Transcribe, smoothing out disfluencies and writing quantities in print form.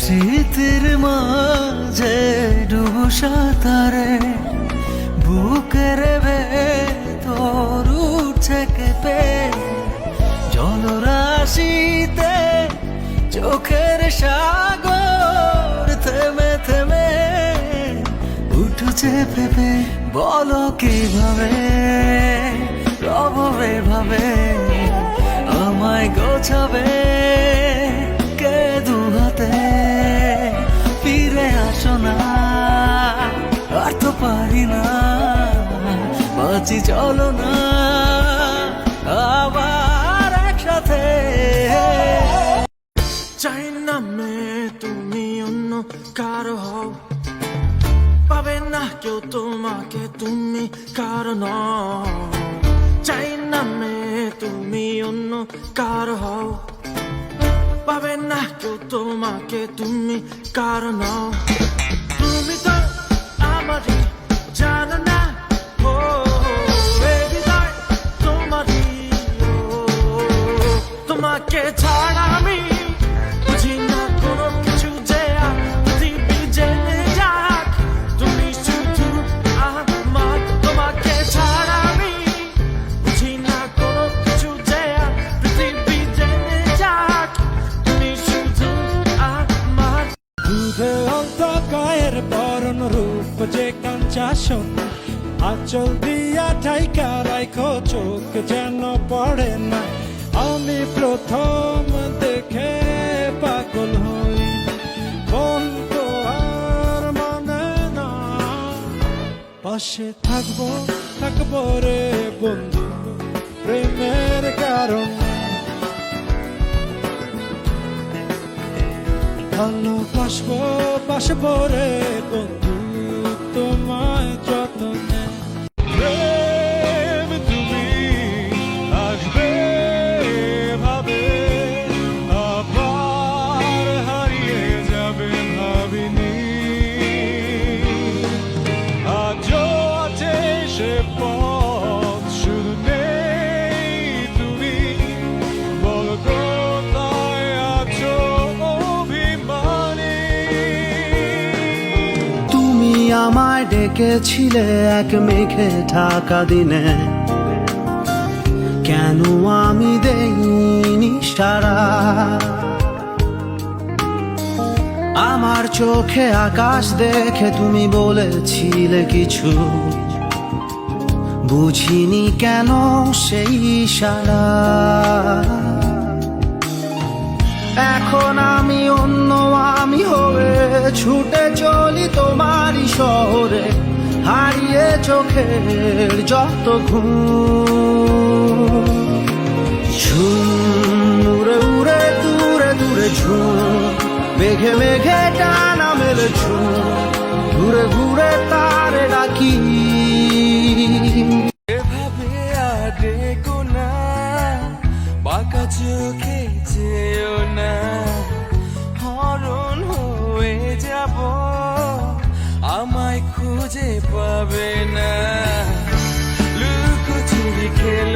স্মৃতির মাঝে ডুবো সাঁতারে, বুকের ভেতর উঠছে কেঁপে, জলরাশিতে চোখের সাগর থেমে থেমে উঠছে ভেবে। বলো কিভাবে রব এভাবে আমায় গোছাবে কে দু হাতে। ফিরে আসো না, আর তো পারি না, বাঁচি চলো না আবার একসাথে। চাই না মেয়ে তুমি অন্য কারো হও, পাবে না কেউ তোমাকে তুমি কারো নও। চাই না মেয়ে তুমি অন্য কারো হও, পাবে না কেউ তোমাকে তুমি কারো নও। তুমি তো আমারই জানো না, ও হৃদয় তোমারই, তোমাকে ছাড়া আমি বুঝি না কোনো কিছু যে পৃথিবী জেনে যাক। তুমি শুধু আমার, তোমাকে ছাড়া আমি বুঝি না কোনো কিছু যে পৃথিবী জেনে যাক। তুমি শুধু আমার। দুধে অন্তকায়ের বরণ রূপ যে কাঞ্চা সোনা, আঁচল দিয়া ঠাইকা রাখো চোখ যেন পড়ে না। আমি প্রথম দেখে পাগল হই, মন তো আর মানে না। পাশে থাকবো থাকবো রে বন্ধু, প্রেমের কারণে। ভালোবাসবো বাসবো রে বন্ধু, তোমায় যতনে। প্রেম তুমি আসবে ভাবে, আবার হারিয়ে যাবে ভাবিনি। আজও আছে সে পথ, শুধু নেই তুমি। বল কোথায় আছো অভিমানী। তুমি আমায় ডেকেছিলে এক মেঘে ঢাকা দিনে, কেন আমি দেইনি সাড়া। আমার চোখে আকাশ দেখে তুমি বলেছিলে কিছু, বুঝিনি কেন সেই ইশারা। এখন আমি অন্য আমি হয়ে ছুটে চলি তোমারই শহরে, হারিয়ে চোখের যত ঘুম। ঝুম উড়ে উড়ে দূরে দূরে ঝুম, মেঘে মেঘে টানা মেলে ঝুম, ঘুরে ঘুরে তারে ডাকি। এভাবে আর ডেকো না, বাঁকা চোখে যেও না। হরণ হয়ে যাব, আমায় খুঁজে পাবে না। লুকোচুরি খেল